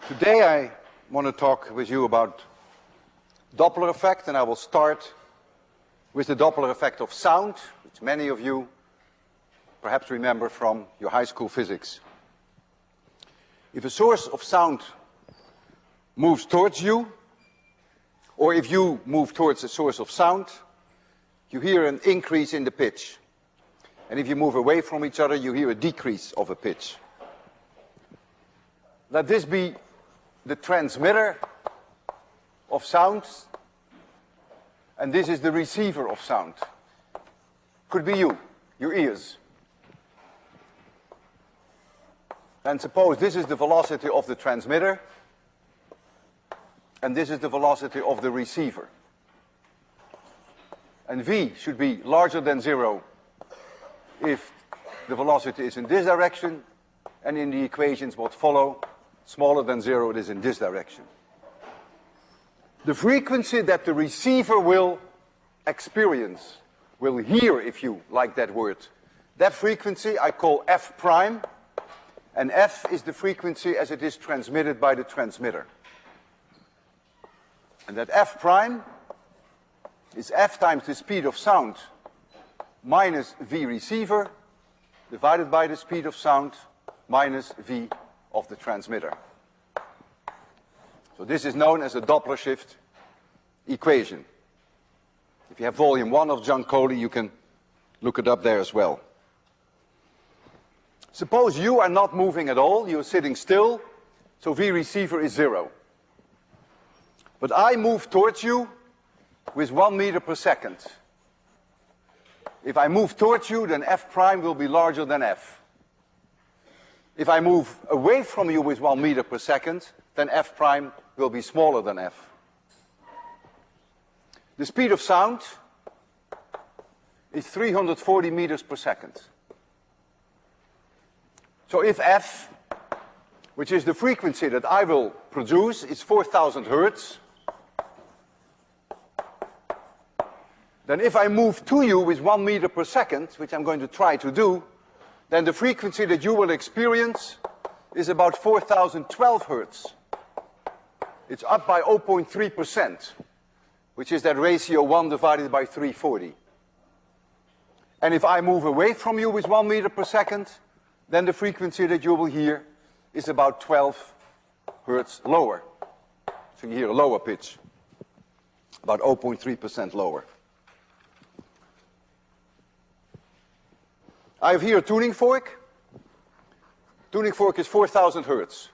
Today I want to talk with you about Doppler effect, and I will start with the Doppler effect of sound, which many of you perhaps remember from your high school physics. If a source of sound moves towards you, or if you move towards a source of sound, you hear an increase in the pitch. And if you move away from each other, you hear a decrease of a pitch. Let this be the transmitter of sound, and this is the receiver of sound. Could be you, your ears. And suppose this is the velocity of the transmitter, and this is the velocity of the receiver. And v should be larger than 0 if the velocity is in this direction, and in the equations what follow, smaller than 0, it is in this direction. The frequency that the receiver will experience, will hear, if you like that word, that frequency I call f prime, and f is the frequency as it is transmitted by the transmitter. And that f prime is f times the speed of sound minus v receiver divided by the speed of sound minus v of the transmitter. So this is known as the Doppler shift equation. If you have volume 1 of John Coley, you can look it up there as well. Suppose you are not moving at all, you're sitting still, so v receiver is 0. But I move towards you with 1 meter per second. If I move towards you, then f prime will be larger than f. If I move away from you with 1 meter per second, then f prime will be smaller than f. The speed of sound is 340 meters per second. So if f, which is the frequency that I will produce, is 4,000 hertz, then if I move to you with 1 meter per second, which I'm going to try to do, then the frequency that you will experience is about 4,012 hertz. It's up by 0.3%, which is that ratio 1 divided by 340. And if I move away from you with 1 meter per second, then the frequency that you will hear is about 12 hertz lower. So you hear a lower pitch, about 0.3% lower. I have here a tuning fork. Tuning fork is 4,000 hertz.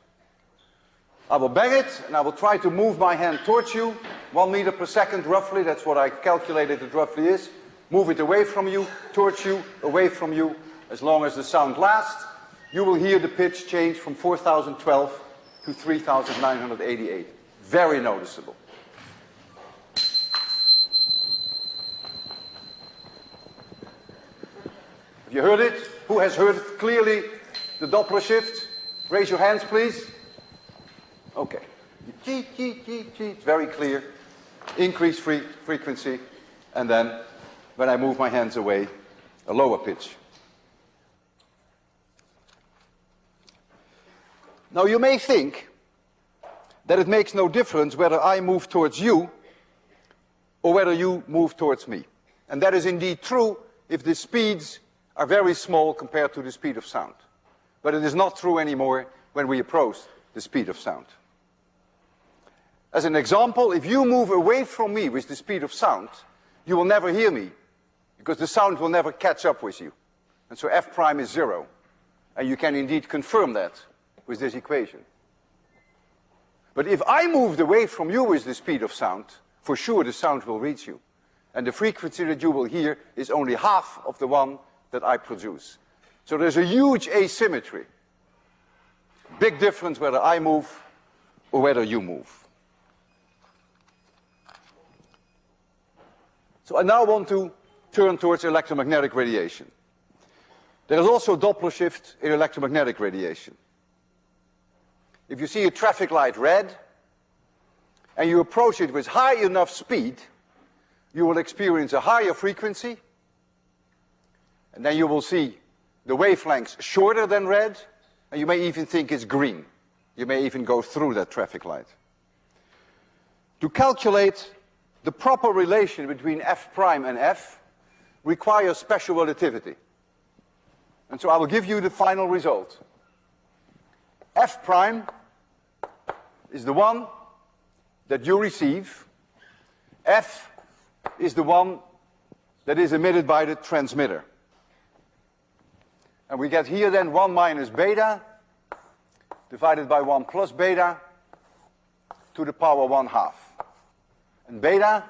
I will bang it, and I will try to move my hand towards you, 1 meter per second roughly, that's what I calculated it roughly is. Move it away from you, towards you, away from you, as long as the sound lasts. You will hear the pitch change from 4,012 to 3,988. Very noticeable. Have you heard it? Who has heard clearly the Doppler shift? Raise your hands, please. Okay. It's very clear. Increased frequency, and then when I move my hands away, a lower pitch. Now you may think that it makes no difference whether I move towards you or whether you move towards me. And that is indeed true if the speeds are very small compared to the speed of sound. But it is not true anymore when we approach the speed of sound. As an example, if you move away from me with the speed of sound, you will never hear me, because the sound will never catch up with you. And so f prime is 0. And you can indeed confirm that with this equation. But if I moved away from you with the speed of sound, for sure the sound will reach you. And the frequency that you will hear is only half of the one that I produce. So there's a huge asymmetry. Big difference whether I move or whether you move. So I now want to turn towards electromagnetic radiation. There is also Doppler shift in electromagnetic radiation. If you see a traffic light red, and you approach it with high enough speed, you will experience a higher frequency, and then you will see the wavelengths shorter than red, and you may even think it's green. You may even go through that traffic light. To calculate the proper relation between f prime and f requires special relativity. And so I will give you the final result. F prime is the one that you receive. F is the one that is emitted by the transmitter. And we get here then 1 minus beta divided by 1 plus beta to the power 1/2. And beta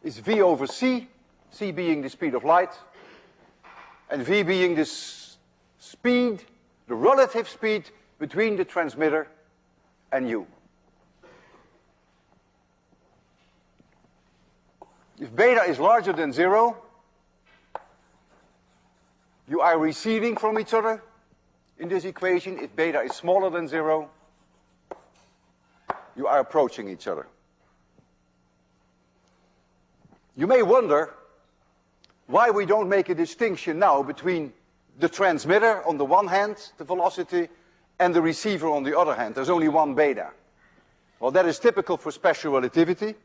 is v over c, c being the speed of light, and v being the speed, the relative speed between the transmitter and you. If beta is larger than 0, you are receding from each other in this equation. If beta is smaller than 0, you are approaching each other. You may wonder why we don't make a distinction now between the transmitter on the one hand, the velocity, and the receiver on the other hand. There's only one beta. Well, that is typical for special relativity.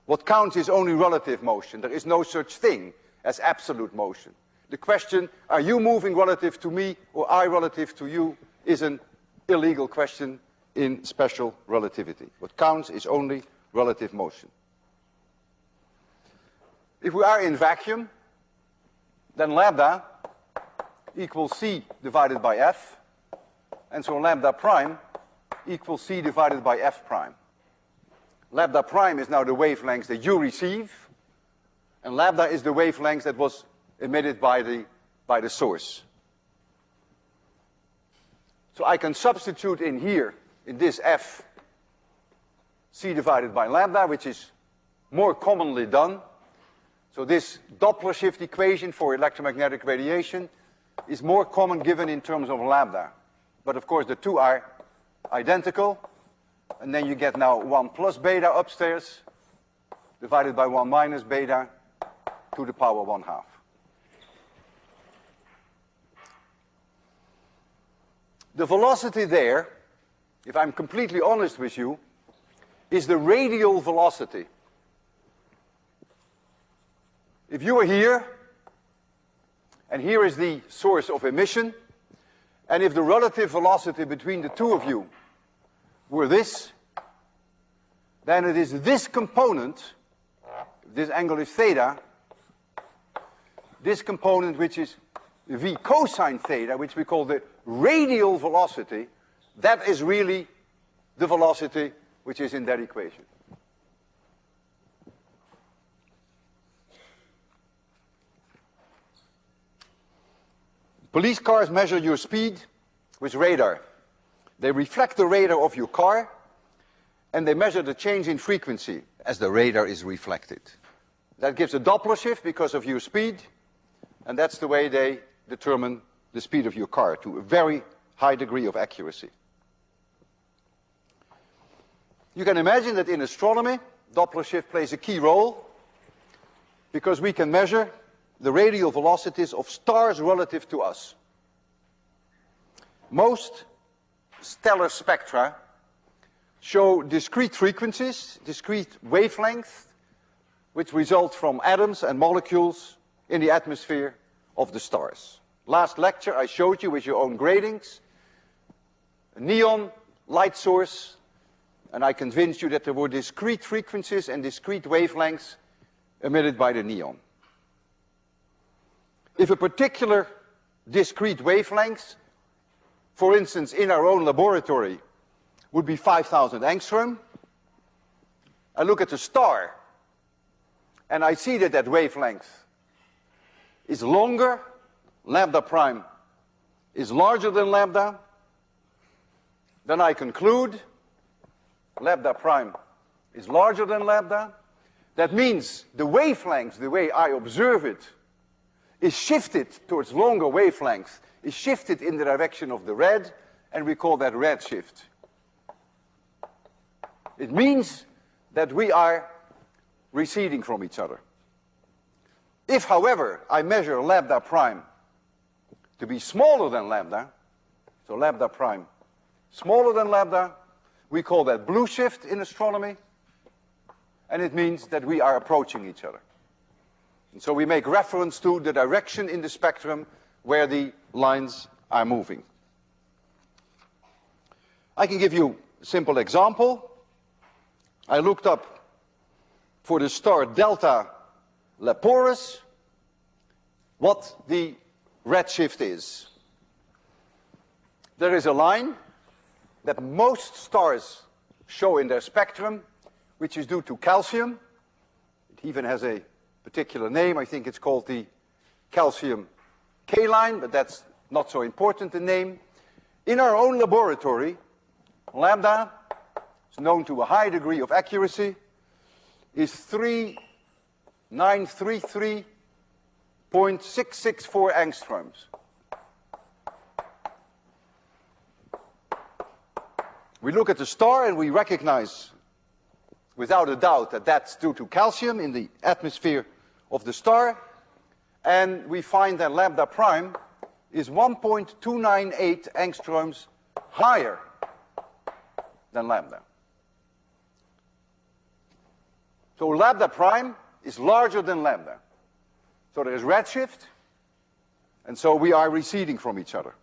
What counts is only relative motion. There is no such thing as absolute motion. The question, are you moving relative to me or I relative to you, is an illegal question in special relativity. What counts is only relative motion. If we are in vacuum, then lambda equals c divided by f, and so lambda prime equals c divided by f prime. Lambda prime is now the wavelength that you receive, and lambda is the wavelength that was emitted by the source. So I can substitute in here, in this f, c divided by lambda, which is more commonly done. So this Doppler shift equation for electromagnetic radiation is more common given in terms of lambda. But of course the two are identical. And then you get now 1 plus beta upstairs divided by 1 minus beta to the power 1/2. The velocity there, if I'm completely honest with you, is the radial velocity. If you are here, and here is the source of emission, and if the relative velocity between the two of you were this, then it is this component, this angle is theta, this component which is v cosine theta, which we call the radial velocity, that is really the velocity which is in that equation. Police cars measure your speed with radar. They reflect the radar of your car, and they measure the change in frequency as the radar is reflected. That gives a Doppler shift because of your speed, and that's the way they determine the speed of your car to a very high degree of accuracy. You can imagine that in astronomy, Doppler shift plays a key role because we can measure the radial velocities of stars relative to us. Most stellar spectra show discrete frequencies, discrete wavelengths, which result from atoms and molecules in the atmosphere of the stars. Last lecture I showed you with your own gratings a neon light source, and I convinced you that there were discrete frequencies and discrete wavelengths emitted by the neon. If a particular discrete wavelength, for instance in our own laboratory, would be 5,000 angstrom, I look at the star and I see that that wavelength is longer, lambda prime is larger than lambda, then I conclude lambda prime is larger than lambda. That means the wavelength, the way I observe it, is shifted towards longer wavelengths, is shifted in the direction of the red, and we call that redshift. It means that we are receding from each other. If, however, I measure lambda prime to be smaller than lambda, so lambda prime smaller than lambda. We call that blue shift in astronomy, and it means that we are approaching each other. And so we make reference to the direction in the spectrum where the lines are moving. I can give you a simple example. I looked up for the star Delta Leporis what the redshift is. There is a line that most stars show in their spectrum, which is due to calcium. It even has a particular name. I think it's called the calcium K line, but that's not so important, the name. In our own laboratory, lambda is known to a high degree of accuracy, is 3933.664 angstroms. We look at the star and we recognize without a doubt that that's due to calcium in the atmosphere of the star, and we find that lambda prime is 1.298 angstroms higher than lambda. So lambda prime is larger than lambda. So there is redshift, and so we are receding from each other.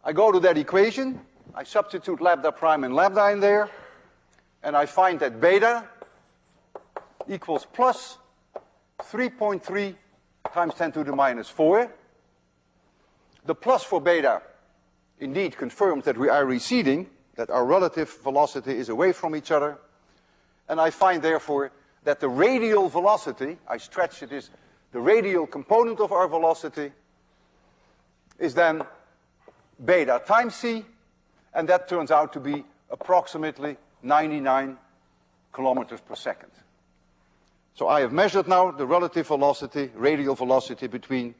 I go to that equation, I substitute lambda prime and lambda in there, and I find that beta equals plus 3.3 times 10 to the minus 4. The plus for beta indeed confirms that we are receding, that our relative velocity is away from each other. And I find, therefore, that the radial velocity, I stretch it as the radial component of our velocity, is then beta times c, and that turns out to be approximately 99 kilometers per second. So I have measured now the relative velocity, radial velocity between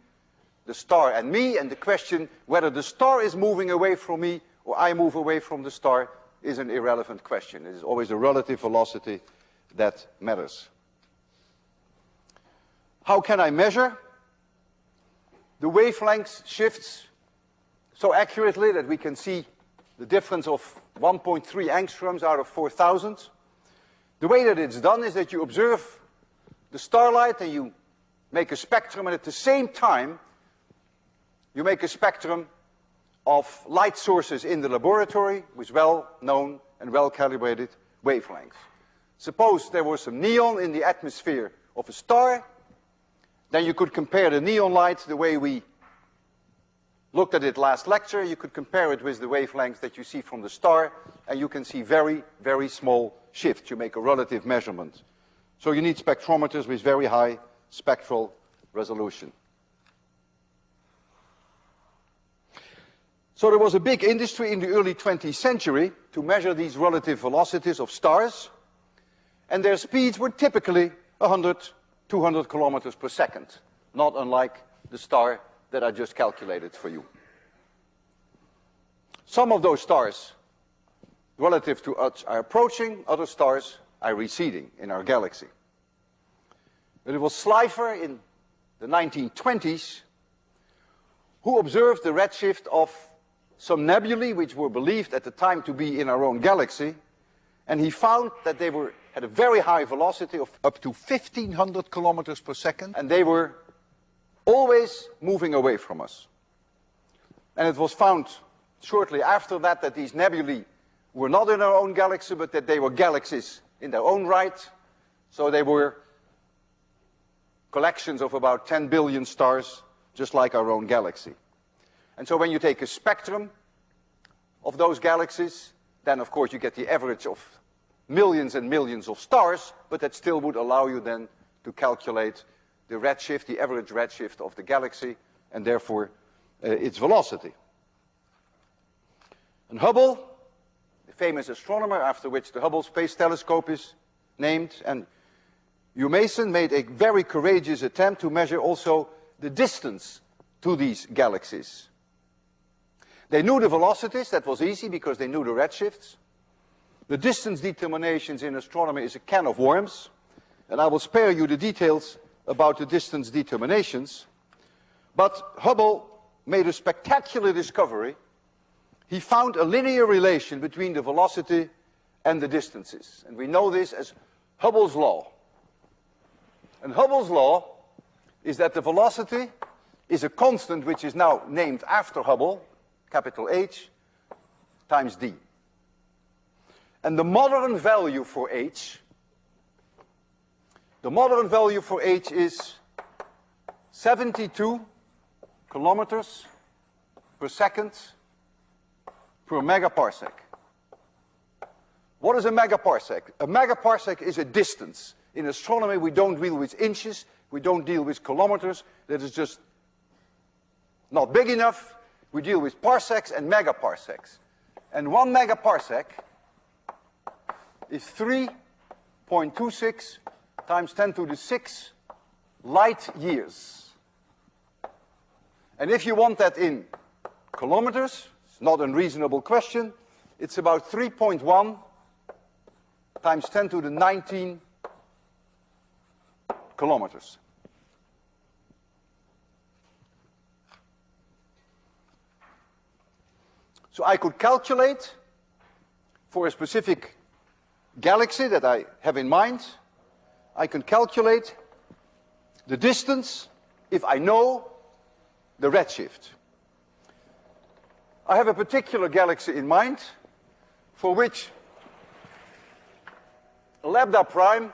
the star and me, and the question whether the star is moving away from me or I move away from the star is an irrelevant question. It is always the relative velocity that matters. How can I measure the wavelength shifts so accurately that we can see the difference of 1.3 angstroms out of 4,000? The way that it's done is that you observe the starlight and you make a spectrum, and at the same time you make a spectrum of light sources in the laboratory with well-known and well-calibrated wavelengths. Suppose there was some neon in the atmosphere of a star, then you could compare the neon light the way we looked at it last lecture. You could compare it with the wavelengths that you see from the star, and you can see very, very small shifts. You make a relative measurement. So you need spectrometers with very high spectral resolution. So there was a big industry in the early 20th century to measure these relative velocities of stars, and their speeds were typically 100, 200 kilometers per second, not unlike the star that I just calculated for you. Some of those stars, relative to us, are approaching, other stars are receding in our galaxy. But it was Slipher in the 1920s who observed the redshift of some nebulae which were believed at the time to be in our own galaxy, and he found that they had a very high velocity of up to 1,500 kilometers per second, and they were always moving away from us. And it was found shortly after that that these nebulae were not in our own galaxy, but that they were galaxies in their own right. So they were collections of about 10 billion stars, just like our own galaxy. And so when you take a spectrum of those galaxies, then of course you get the average of millions and millions of stars, but that still would allow you then to calculate the redshift, the average redshift of the galaxy, and therefore its velocity. And Hubble, the famous astronomer after which the Hubble Space Telescope is named, and Hugh Mason made a very courageous attempt to measure also the distance to these galaxies. They knew the velocities, that was easy because they knew the redshifts. The distance determinations in astronomy is a can of worms, and I will spare you the details about the distance determinations. But Hubble made a spectacular discovery he found a linear relation between the velocity and the distances. And we know this as Hubble's law. And Hubble's law is that the velocity is a constant which is now named after Hubble, capital H, times d. And the modern value for h, is 72 kilometers per second per megaparsec. What is a megaparsec? A megaparsec is a distance. In astronomy, we don't deal with inches, we don't deal with kilometers. That is just not big enough. We deal with parsecs and megaparsecs. And 1 megaparsec is 3.26 times 10 to the 6 light years. And if you want that in kilometers, it's not an unreasonable question, it's about 3.1 times 10 to the 19 kilometers. So I could calculate for a specific galaxy that I have in mind, I can calculate the distance if I know the redshift. I have a particular galaxy in mind for which lambda prime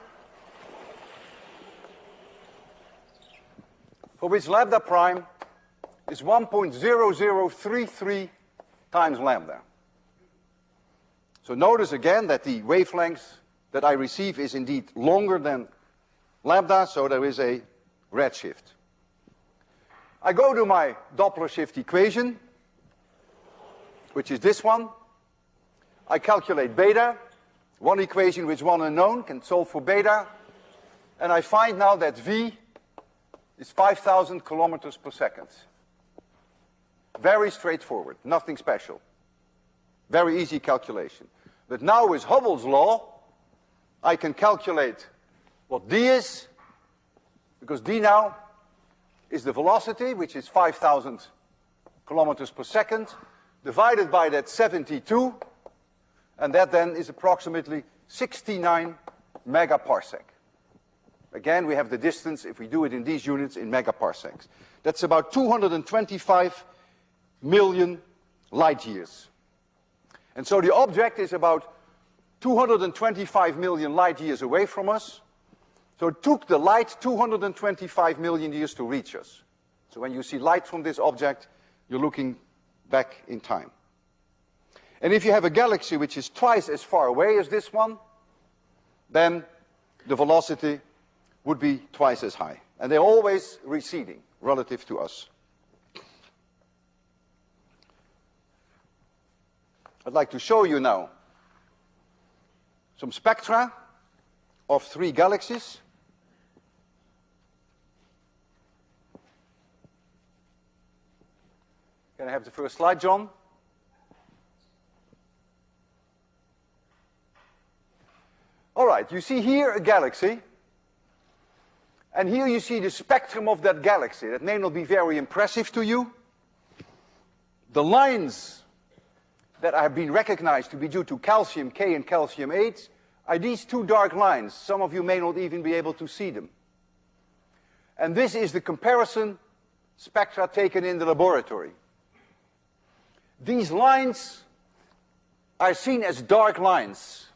is 1.0033 times lambda. So notice again that the wavelength that I receive is indeed longer than lambda, so there is a redshift. I go to my Doppler shift equation, which is this one. I calculate beta, one equation with one unknown, can solve for beta, and I find now that V is 5,000 kilometers per second. Very straightforward, nothing special. Very easy calculation. But now with Hubble's law, I can calculate what d is, because d now is the velocity, which is 5,000 kilometers per second, divided by that 72, and that then is approximately 69 megaparsec. Again, we have the distance, if we do it in these units, in megaparsecs. That's about 225 million light years. And so the object is about 225 million light years away from us. So it took the light 225 million years to reach us. So when you see light from this object, you're looking back in time. And if you have a galaxy which is twice as far away as this one, then the velocity would be twice as high. And they're always receding relative to us. I'd like to show you now some spectra of 3 galaxies. Can I have the first slide, John? All right, you see here a galaxy, and here you see the spectrum of that galaxy. That may not be very impressive to you. The lines that have been recognized to be due to calcium K and calcium 8 are these 2 dark lines. Some of you may not even be able to see them. And this is the comparison spectra taken in the laboratory. These lines are seen as dark lines,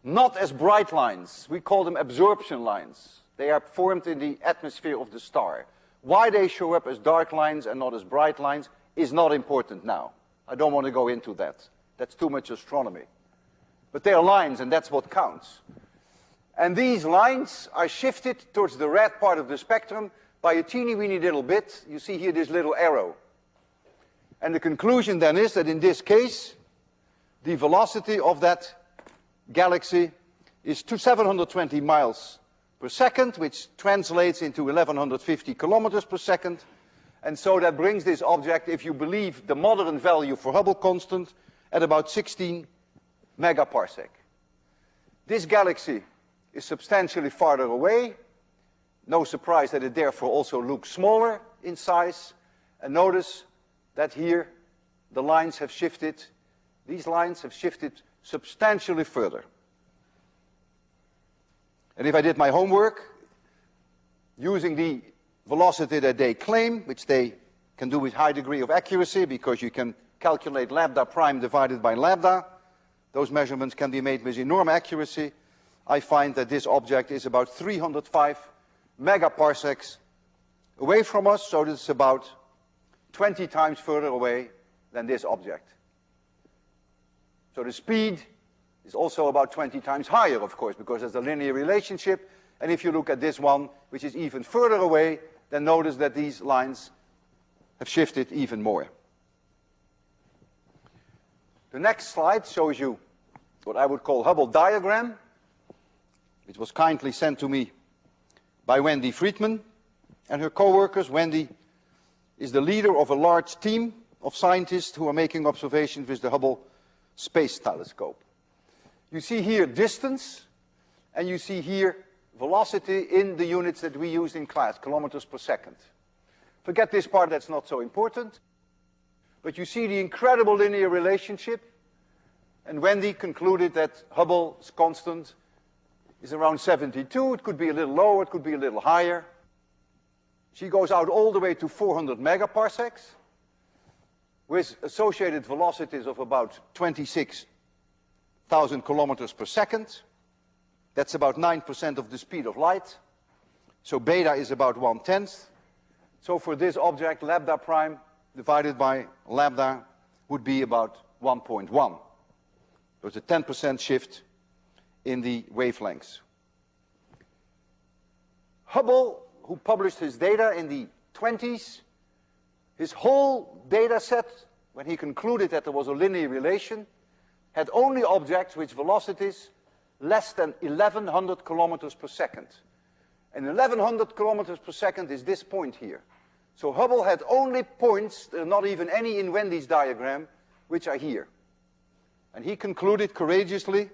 not as bright lines. We call them absorption lines. They are formed in the atmosphere of the star. Why they show up as dark lines and not as bright lines is not important now. I don't want to go into that. That's too much astronomy. But they are lines, and that's what counts. And these lines are shifted towards the red part of the spectrum by a teeny-weeny little bit. You see here this little arrow. And the conclusion then is that in this case, the velocity of that galaxy is 720 miles per second, which translates into 1150 kilometers per second. And so that brings this object, if you believe the modern value for Hubble constant, at about 16 megaparsec. This galaxy is substantially farther away. No surprise that it therefore also looks smaller in size. And notice that here the lines have shifted, these lines have shifted substantially further. And if I did my homework, using the velocity that they claim, which they can do with high degree of accuracy because you can calculate lambda prime divided by lambda, those measurements can be made with enormous accuracy, I find that this object is about 305 megaparsecs away from us, so it's about 20 times further away than this object. So the speed is also about 20 times higher, of course, because there's a linear relationship. And if you look at this one, which is even further away, then notice that these lines have shifted even more. The next slide shows you what I would call Hubble diagram. It was kindly sent to me by Wendy Friedman and her co-workers. Wendy is the leader of a large team of scientists who are making observations with the Hubble Space Telescope. You see here distance, and you see here velocity in the units that we use in class, kilometers per second. Forget this part, that's not so important. But you see the incredible linear relationship, and Wendy concluded that Hubble's constant is around 72. It could be a little lower, it could be a little higher. She goes out all the way to 400 megaparsecs with associated velocities of about 26,000 kilometers per second. That's about 9% of the speed of light. So beta is about 1/10. So for this object, lambda prime divided by lambda would be about 1.1. There's a 10% shift in the wavelengths. Hubble, who published his data in the 20s, his whole data set, when he concluded that there was a linear relation, had only objects with velocities less than 1100 kilometers per second. And 1100 kilometers per second is this point here. So Hubble had only points, there are not even any in Wendy's diagram, which are here. And he concluded courageously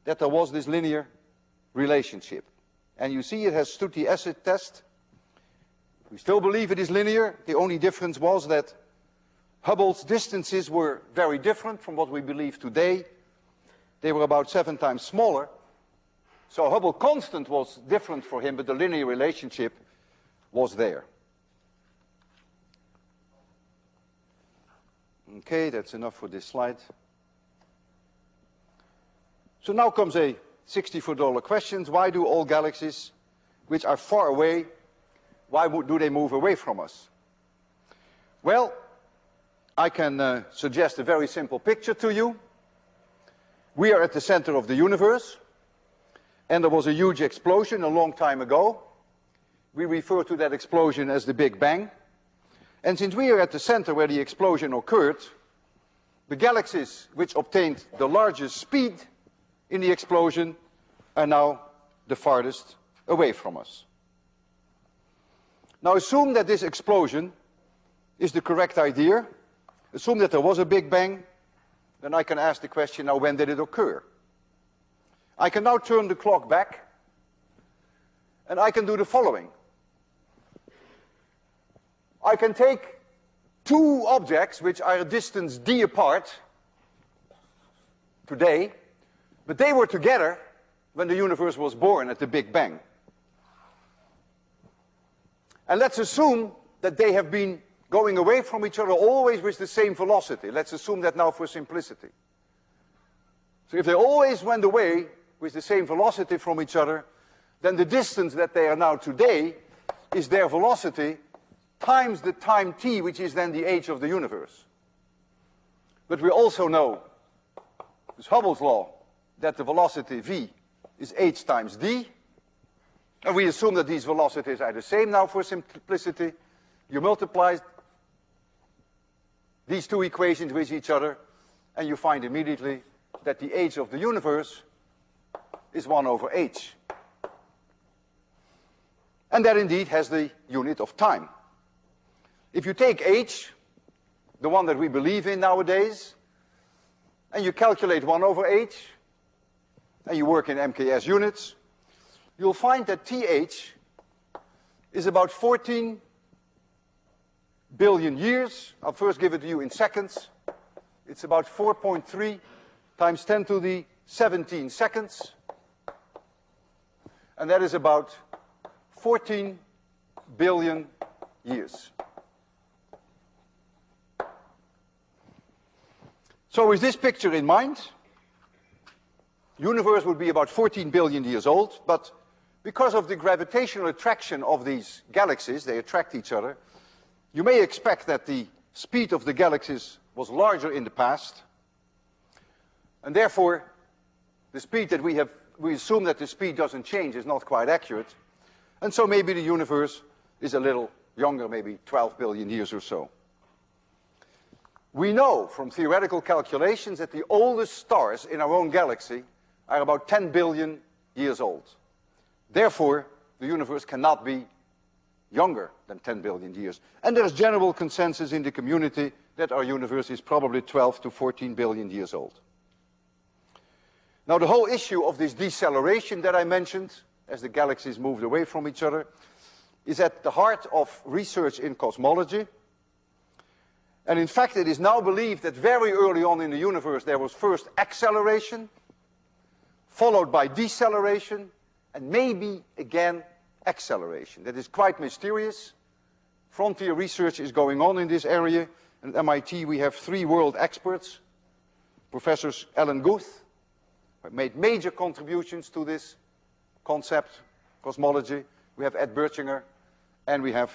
that there was this linear relationship. And you see it has stood the acid test. We still believe it is linear. The only difference was that Hubble's distances were very different from what we believe today. They were about 7 times smaller. So Hubble constant was different for him, but the linear relationship was there. Okay, that's enough for this slide. So now comes a $64 question. Why do all galaxies which are far away, why do they move away from us? Well, I can suggest a very simple picture to you. We are at the center of the universe, and there was a huge explosion a long time ago. We refer to that explosion as the Big Bang. And since we are at the center where the explosion occurred, the galaxies which obtained the largest speed in the explosion are now the farthest away from us. Now assume that this explosion is the correct idea. Assume that there was a Big Bang. Then I can ask the question, now when did it occur? I can now turn the clock back, and I can do the following. I can take two objects which are a distance d apart today, but they were together when the universe was born at the Big Bang. And let's assume that they have been going away from each other always with the same velocity. Let's assume that now for simplicity. So if they always went away with the same velocity from each other, then the distance that they are now today is their velocity times the time t, which is then the age of the universe. But we also know, it's Hubble's law, that the velocity v is h times d. And we assume that these velocities are the same now for simplicity. You multiply these two equations with each other, and you find immediately that the age of the universe is 1 over h. And that indeed has the unit of time. If you take h, the one that we believe in nowadays, and you calculate 1 over h, and you work in MKS units, you'll find that th is about 14 billion years. I'll first give it to you in seconds. It's about 4.3 times 10 to the 17 seconds. And that is about 14 billion years. So with this picture in mind, the universe would be about 14 billion years old, but because of the gravitational attraction of these galaxies, they attract each other, you may expect that the speed of the galaxies was larger in the past, and therefore the speed that we assume that the speed doesn't change is not quite accurate, and so maybe the universe is a little younger, maybe 12 billion years or so. We know from theoretical calculations that the oldest stars in our own galaxy are about 10 billion years old. Therefore, the universe cannot be younger than 10 billion years. And there's general consensus in the community that our universe is probably 12 to 14 billion years old. Now, the whole issue of this deceleration that I mentioned, as the galaxies moved away from each other, is at the heart of research in cosmology. And in fact, it is now believed that very early on in the universe there was first acceleration, followed by deceleration, and maybe again acceleration. That is quite mysterious. Frontier research is going on in this area. And at MIT we have 3 world experts. Professors Alan Guth, who have made major contributions to this concept, cosmology. We have Ed Bertschinger, and we have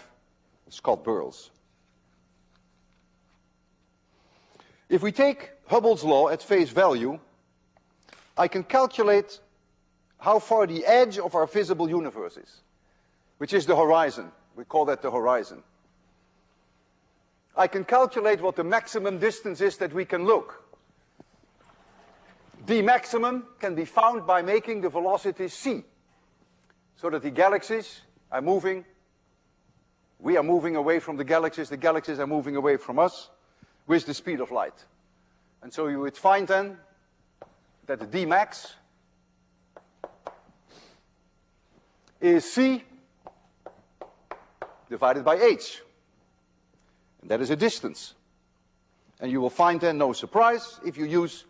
Scott Burles. If we take Hubble's law at face value, I can calculate how far the edge of our visible universe is, which is the horizon. We call that the horizon. I can calculate what the maximum distance is that we can look. The maximum can be found by making the velocity c, so that the galaxies are moving. We are moving away from the galaxies are moving away from us, with the speed of light. And so you would find then that the d max is c divided by h. And that is a distance. And you will find then, no surprise, if you use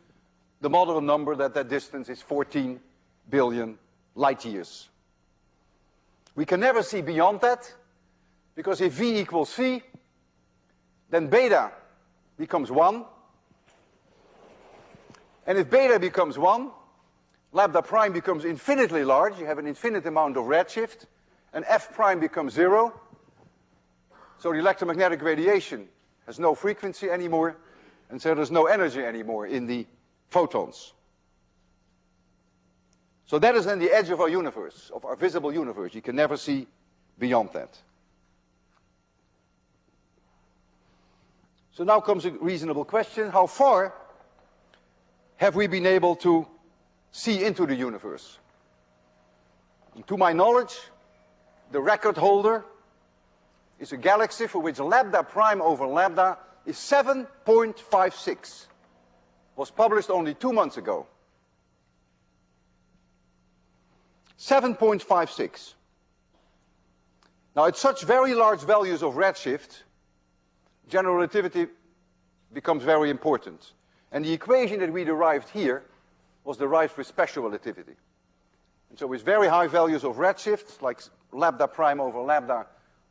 the model number, that that distance is 14 billion light years. We can never see beyond that, because if v equals c, then beta becomes 1. And if beta becomes 1, lambda prime becomes infinitely large. You have an infinite amount of redshift. And f prime becomes 0. So the electromagnetic radiation has no frequency anymore. And so there's no energy anymore in the photons. So that is then the edge of our universe, of our visible universe. You can never see beyond that. So now comes a reasonable question. How far have we been able to see into the universe? And to my knowledge, the record holder is a galaxy for which lambda prime over lambda is 7.56. Was published only 2 months ago. 7.56. Now, at such very large values of redshift, general relativity becomes very important. And the equation that we derived here was derived with special relativity. And so with very high values of redshift, like lambda prime over lambda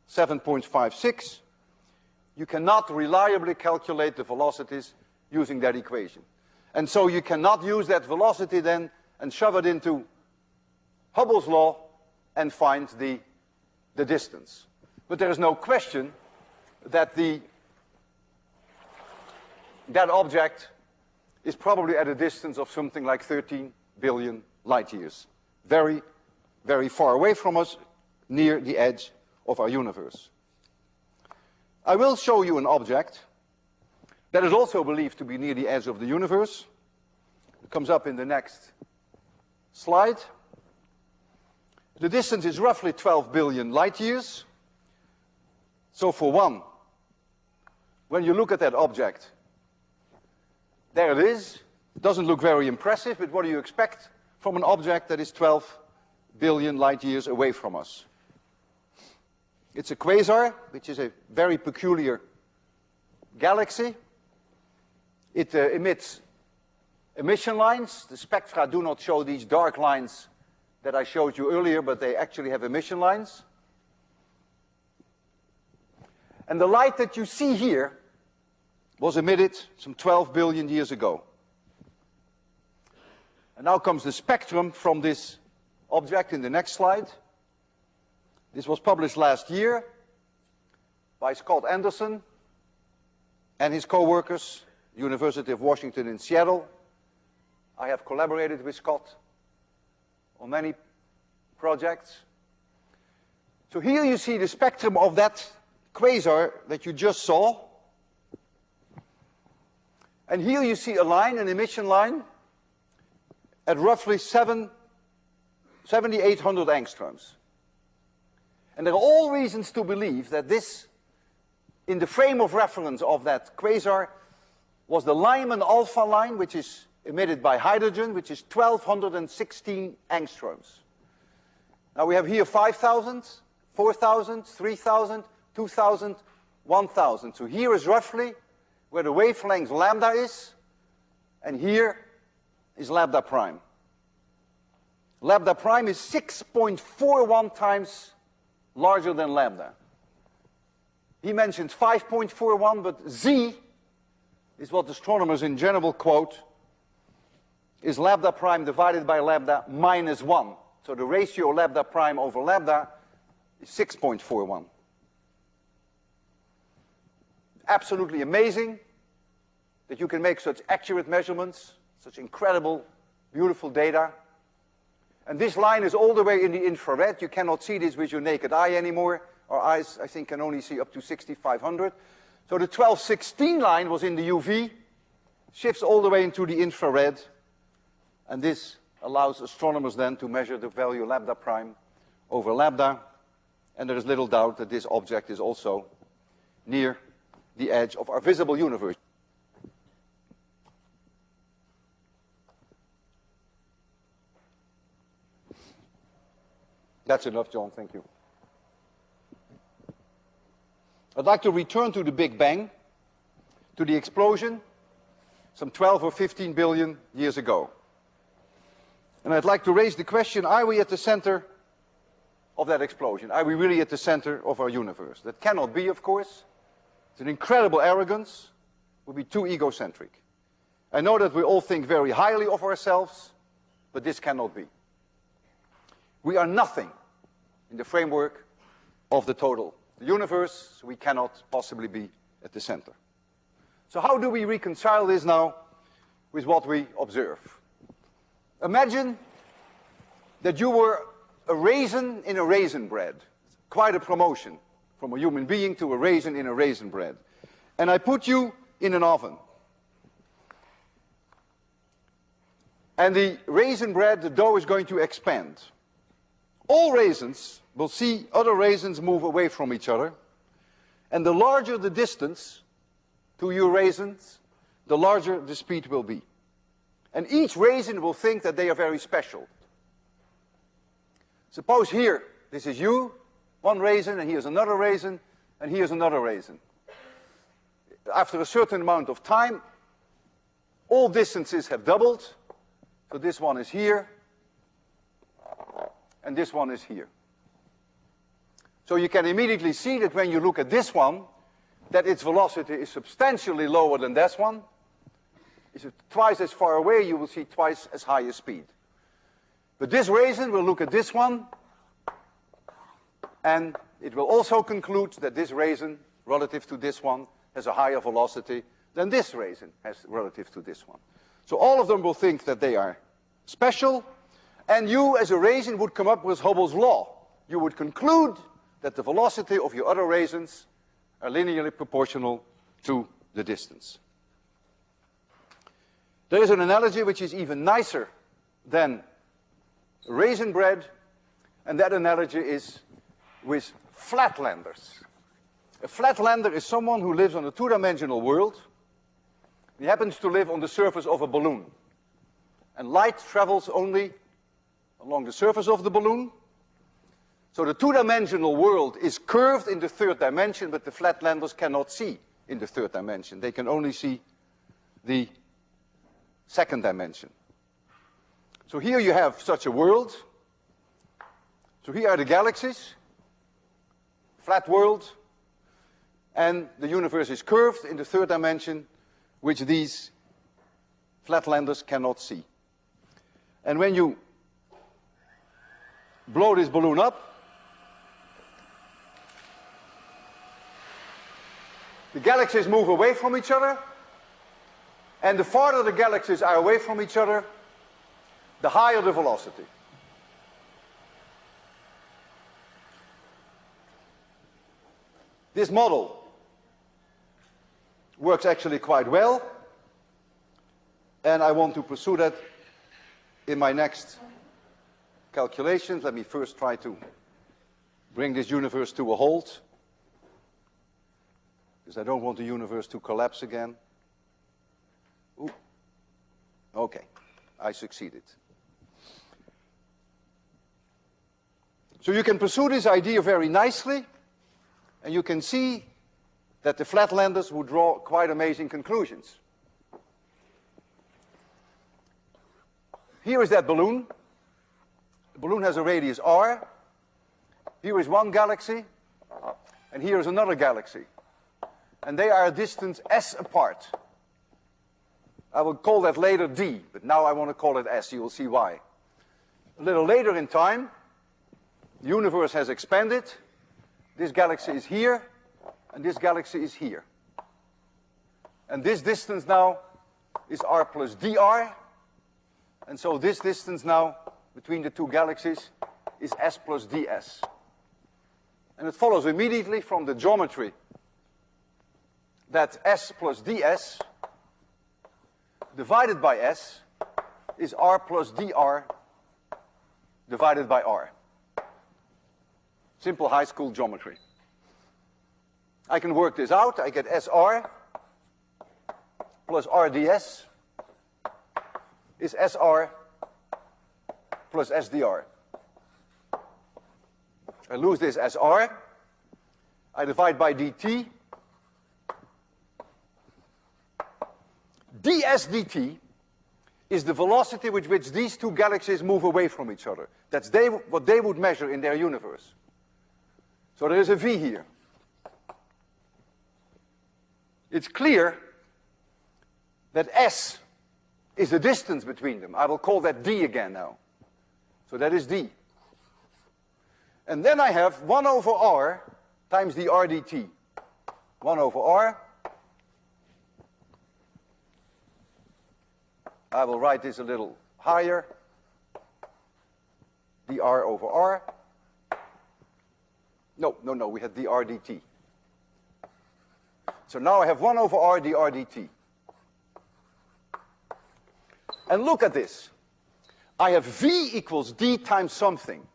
7.56, you cannot reliably calculate the velocities using that equation. And so you cannot use that velocity then and shove it into Hubble's law and find the distance. But there is no question that that object is probably at a distance of something like 13 billion light years. Very, very far away from us, near the edge of our universe. I will show you an object that is also believed to be near the edge of the universe. It comes up in the next slide. The distance is roughly 12 billion light years. So for one, when you look at that object, there it is. It doesn't look very impressive, but what do you expect from an object that is 12 billion light years away from us? It's a quasar, which is a very peculiar galaxy. It emits emission lines. The spectra do not show these dark lines that I showed you earlier, but they actually have emission lines. And the light that you see here was emitted some 12 billion years ago. And now comes the spectrum from this object in the next slide. This was published last year by Scott Anderson and his co-workers, University of Washington in Seattle. I have collaborated with Scott on many projects. So here you see the spectrum of that quasar that you just saw. And here you see a line, an emission line, at roughly 7,800 angstroms. And there are all reasons to believe that this, in the frame of reference of that quasar, was the Lyman alpha line, which is emitted by hydrogen, which is 1,216 angstroms. Now we have here 5,000, 4,000, 3,000, 2,000, 1,000. So here is roughly where the wavelength lambda is, and here is lambda prime. Lambda prime is 6.41 times larger than lambda. He mentioned 5.41, but Z is what astronomers in general quote, is lambda prime divided by lambda minus 1. So the ratio lambda prime over lambda is 6.41. Absolutely amazing that you can make such accurate measurements, such incredible, beautiful data. And this line is all the way in the infrared. You cannot see this with your naked eye anymore. Our eyes, I think, can only see up to 6,500. So the 1216 line was in the UV, shifts all the way into the infrared, and this allows astronomers then to measure the value lambda prime over lambda, and there is little doubt that this object is also near the edge of our visible universe. That's enough, John, thank you. I'd like to return to the Big Bang, to the explosion, some 12 or 15 billion years ago. And I'd like to raise the question, are we at the center of that explosion? Are we really at the center of our universe? That cannot be, of course. It's an incredible arrogance. It would be too egocentric. I know that we all think very highly of ourselves, but this cannot be. We are nothing in the framework of the total universe, so we cannot possibly be at the center. So how do we reconcile this now with what we observe? Imagine that you were a raisin in a raisin bread. Quite a promotion from a human being to a raisin in a raisin bread. And I put you in an oven. And the raisin bread, the dough is going to expand. All raisins will see other raisins move away from each other. And the larger the distance to your raisins, the larger the speed will be. And each raisin will think that they are very special. Suppose here, this is you, one raisin, and here's another raisin, and here's another raisin. After a certain amount of time, all distances have doubled. So this one is here, and this one is here. So you can immediately see that when you look at this one, that its velocity is substantially lower than this one. If it's twice as far away, you will see twice as high a speed. But this raisin will look at this one, and it will also conclude that this raisin, relative to this one, has a higher velocity than this raisin has relative to this one. So all of them will think that they are special, and you as a raisin would come up with Hubble's law. You would conclude that the velocity of your other raisins are linearly proportional to the distance. There is an analogy which is even nicer than raisin bread, and that analogy is with flatlanders. A flatlander is someone who lives on a two-dimensional world. He happens to live on the surface of a balloon. And light travels only along the surface of the balloon. So the two-dimensional world is curved in the third dimension, but the flatlanders cannot see in the third dimension. They can only see the second dimension. So here you have such a world. So here are the galaxies, flat world, and the universe is curved in the third dimension, which these flatlanders cannot see. And when you blow this balloon up, the galaxies move away from each other, and the farther the galaxies are away from each other, the higher the velocity. This model works actually quite well, and I want to pursue that in my next calculations. Let me first try to bring this universe to a halt, because I don't want the universe to collapse again. Ooh. Okay, I succeeded. So you can pursue this idea very nicely, and you can see that the flatlanders would draw quite amazing conclusions. Here is that balloon. The balloon has a radius r. Here is one galaxy, and here is another galaxy. And they are a distance s apart. I will call that later d, but now I want to call it s. You will see why. A little later in time, the universe has expanded. This galaxy is here, and this galaxy is here. And this distance now is r plus dr. And so this distance now between the two galaxies is s plus ds. And it follows immediately from the geometry that s plus ds divided by s is r plus dr divided by r. Simple high school geometry. I can work this out. I get SR plus RDS is SR plus SDR. I lose this SR. I divide by dt. ds dt is the velocity with which these two galaxies move away from each other. That's what they would measure in their universe. So there is a v here. It's clear that s is the distance between them. I will call that d again now. So that is d. And then I have 1 over r times the r dt. 1 over r. I will write this a little higher. dr over r. No, we had dr dt. So now I have 1 over r dr dt. And look at this. I have v equals d times something.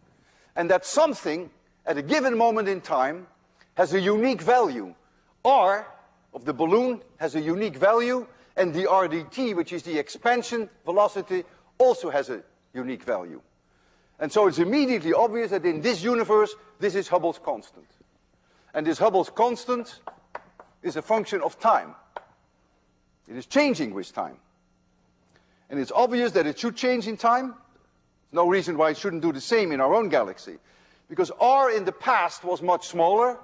And that something, at a given moment in time, has a unique value. R of the balloon has a unique value, and dr dt, which is the expansion velocity, also has a unique value. And so it's immediately obvious that in this universe, this is Hubble's constant. And this Hubble's constant is a function of time. It is changing with time. And it's obvious that it should change in time. There's no reason why it shouldn't do the same in our own galaxy. Because r in the past was much smaller.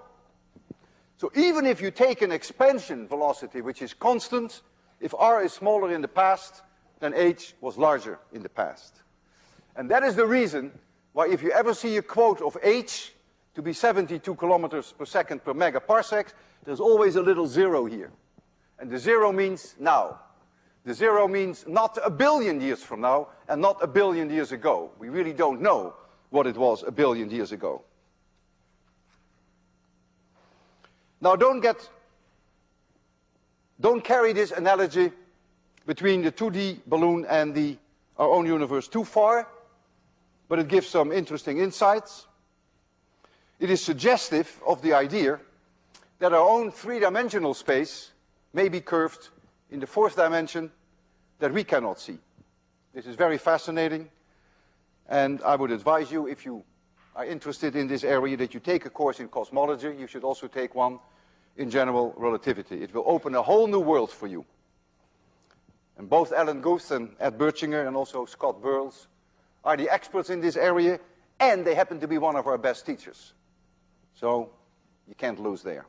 So even if you take an expansion velocity, which is constant, if r is smaller in the past, then h was larger in the past. And that is the reason why if you ever see a quote of h to be 72 kilometers per second per megaparsec, there's always a little zero here. And the zero means now. The zero means not a billion years from now and not a billion years ago. We really don't know what it was a billion years ago. Now don't carry this analogy between the 2D balloon and our own universe too far, but it gives some interesting insights. It is suggestive of the idea that our own three-dimensional space may be curved in the fourth dimension that we cannot see. This is very fascinating, and I would advise you, if you are interested in this area, that you take a course in cosmology. You should also take one in general relativity. It will open a whole new world for you. And both Alan Guth and Ed Birchinger and also Scott Burles are the experts in this area, and they happen to be one of our best teachers. So you can't lose there.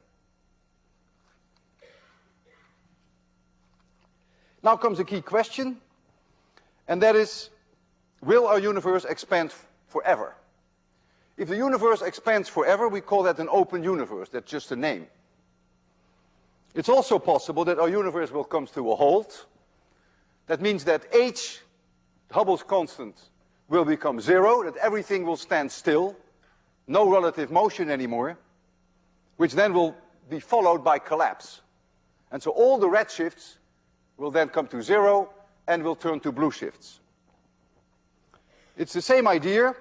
Now comes a key question, and that is, will our universe expand forever? If the universe expands forever, we call that an open universe. That's just a name. It's also possible that our universe will come to a halt. That means that h, Hubble's constant, will become 0, that everything will stand still, no relative motion anymore, which then will be followed by collapse. And so all the redshifts will then come to 0 and will turn to blue shifts. It's the same idea,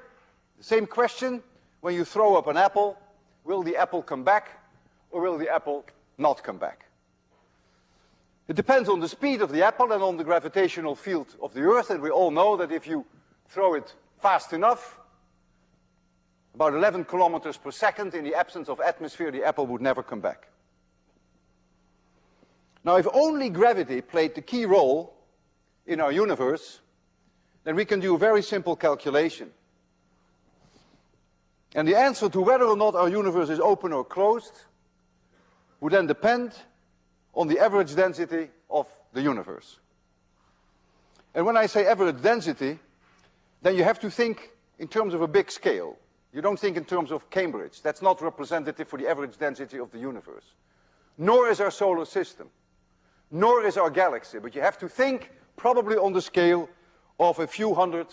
the same question. When you throw up an apple, will the apple come back or will the apple not come back? It depends on the speed of the apple and on the gravitational field of the Earth, and we all know that if you throw it fast enough, about 11 kilometers per second in the absence of atmosphere, the apple would never come back. Now, if only gravity played the key role in our universe, then we can do a very simple calculation. And the answer to whether or not our universe is open or closed would then depend on the average density of the universe. And when I say average density, then you have to think in terms of a big scale. You don't think in terms of Cambridge. That's not representative for the average density of the universe. Nor is our solar system. Nor is our galaxy. But you have to think probably on the scale of a few 100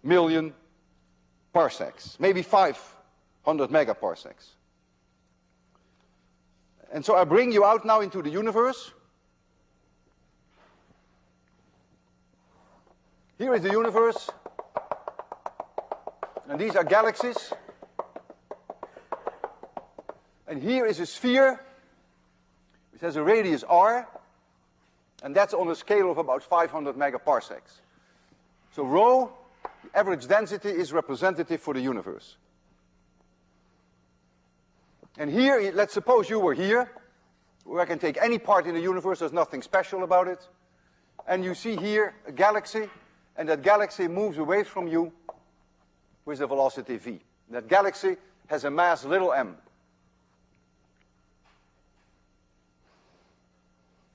million parsecs, maybe 500 megaparsecs. And so I bring you out now into the universe. Here is the universe, and these are galaxies. And here is a sphere, which has a radius r, and that's on a scale of about 500 megaparsecs. So rho, the average density, is representative for the universe. And here, let's suppose you were here, where I can take any part in the universe, there's nothing special about it. And you see here a galaxy, and that galaxy moves away from you with the velocity v. That galaxy has a mass little m.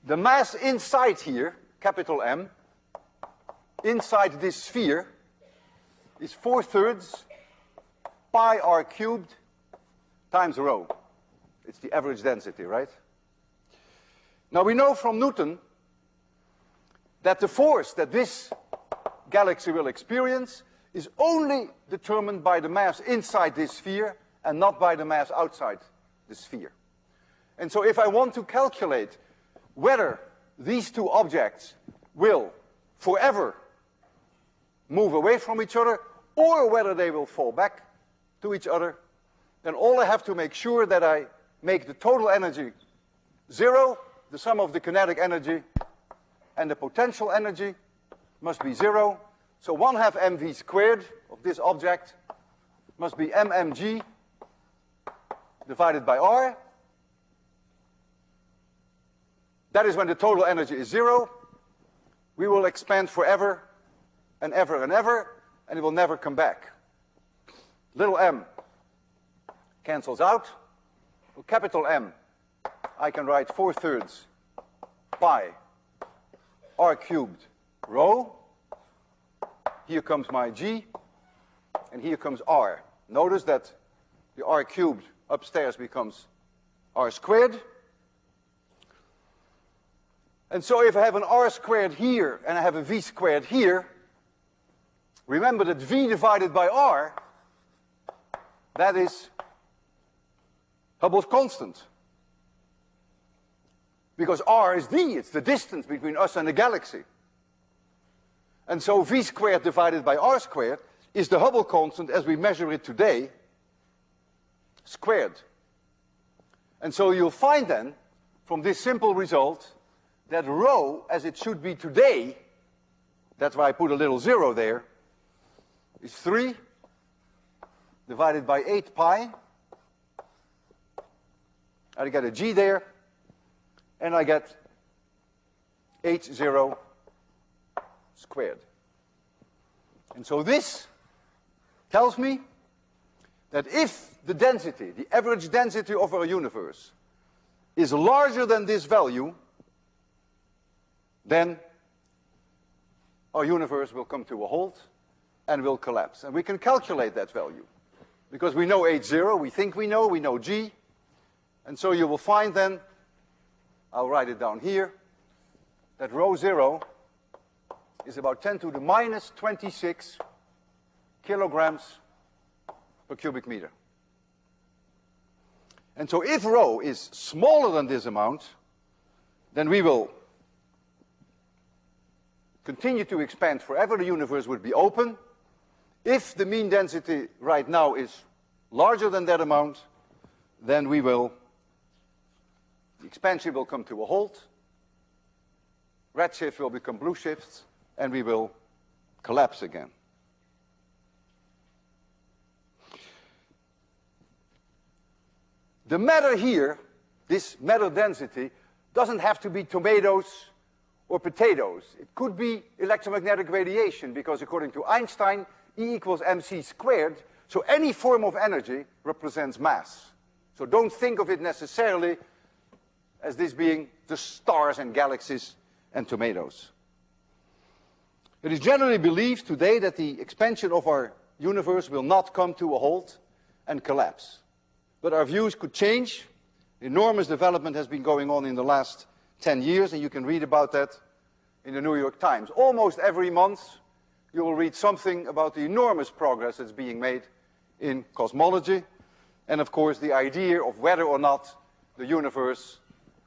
The mass inside here, capital M, inside this sphere, is 4/3 pi r cubed times rho. It's the average density, right? Now we know from Newton that the force that this galaxy will experience is only determined by the mass inside this sphere and not by the mass outside the sphere. And so if I want to calculate whether these two objects will forever move away from each other or whether they will fall back to each other, then all I have to make sure that I make the total energy 0, the sum of the kinetic energy and the potential energy must be 0. So 1/2 mv squared of this object must be mmg divided by r. That is when the total energy is 0. We will expand forever and ever and ever, and it will never come back. Little m cancels out. For capital M, I can write 4/3 pi r cubed rho. Here comes my g, and here comes r. Notice that the r cubed upstairs becomes r squared. And so if I have an r squared here and I have a v squared here, remember that v divided by r, that is Hubble's constant. Because r is d, it's the distance between us and the galaxy. And so v squared divided by r squared is the Hubble constant as we measure it today, squared. And so you'll find then, from this simple result, that rho, as it should be today, that's why I put a little 0 there, is 3 divided by 8 pi. I get a g there, and I get h0 squared. And so this tells me that if the density, the average density of our universe, is larger than this value, then our universe will come to a halt and will collapse. And we can calculate that value, because we know H0, we think we know G, and so you will find then, I'll write it down here, that rho 0 is about 10 to the minus 26 kilograms per cubic meter. And so if rho is smaller than this amount, then we will continue to expand forever. The universe would be open. If the mean density right now is larger than that amount, then the expansion will come to a halt. Redshift will become blue shifts, and we will collapse again. The matter here, this matter density, doesn't have to be tomatoes or potatoes. It could be electromagnetic radiation, because according to Einstein, E equals mc squared, so any form of energy represents mass. So don't think of it necessarily as this being the stars and galaxies and tomatoes. It is generally believed today that the expansion of our universe will not come to a halt and collapse. But our views could change. Enormous development has been going on in the last 10 years, and you can read about that in the New York Times. Almost every month you will read something about the enormous progress that's being made in cosmology, and of course the idea of whether or not the universe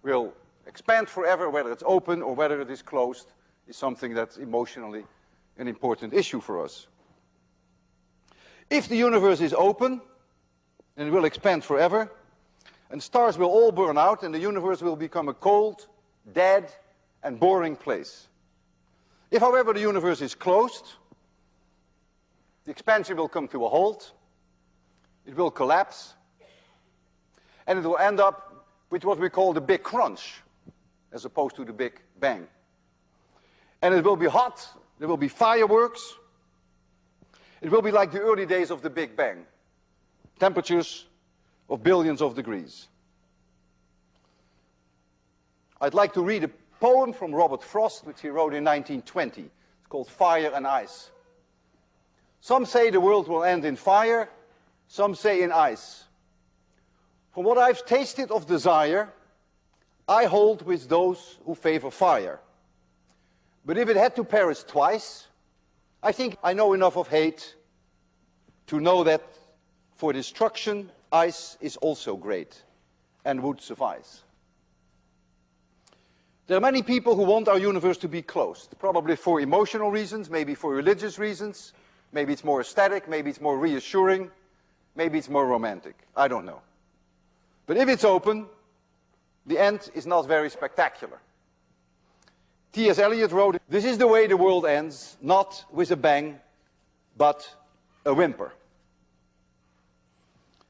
will expand forever, whether it's open or whether it is closed, is something that's emotionally an important issue for us. If the universe is open, and it will expand forever, and stars will all burn out, and the universe will become a cold, dead, and boring place. If, however, the universe is closed, the expansion will come to a halt, it will collapse, and it will end up with what we call the Big Crunch, as opposed to the Big Bang. And it will be hot, there will be fireworks, it will be like the early days of the Big Bang. Temperatures of billions of degrees. I'd like to read a poem from Robert Frost, which he wrote in 1920. It's called Fire and Ice. Some say the world will end in fire, some say in ice. From what I've tasted of desire, I hold with those who favor fire. But if it had to perish twice, I think I know enough of hate to know that for destruction, ice is also great and would suffice. There are many people who want our universe to be closed, probably for emotional reasons, maybe for religious reasons, maybe it's more aesthetic, maybe it's more reassuring, maybe it's more romantic. I don't know. But if it's open, the end is not very spectacular. T.S. Eliot wrote, "This is the way the world ends, not with a bang, but a whimper."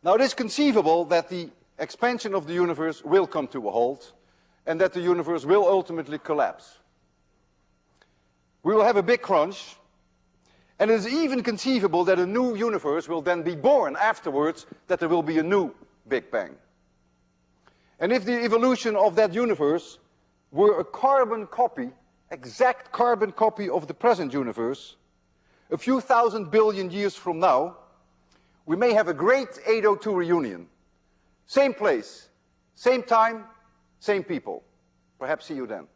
Now, it is conceivable that the expansion of the universe will come to a halt and that the universe will ultimately collapse. We will have a big crunch, and it is even conceivable that a new universe will then be born afterwards, that there will be a new Big Bang. And if the evolution of that universe were a carbon copy, exact carbon copy of the present universe, a few thousand billion years from now, we may have a great 802 reunion. Same place, same time, same people. Perhaps see you then.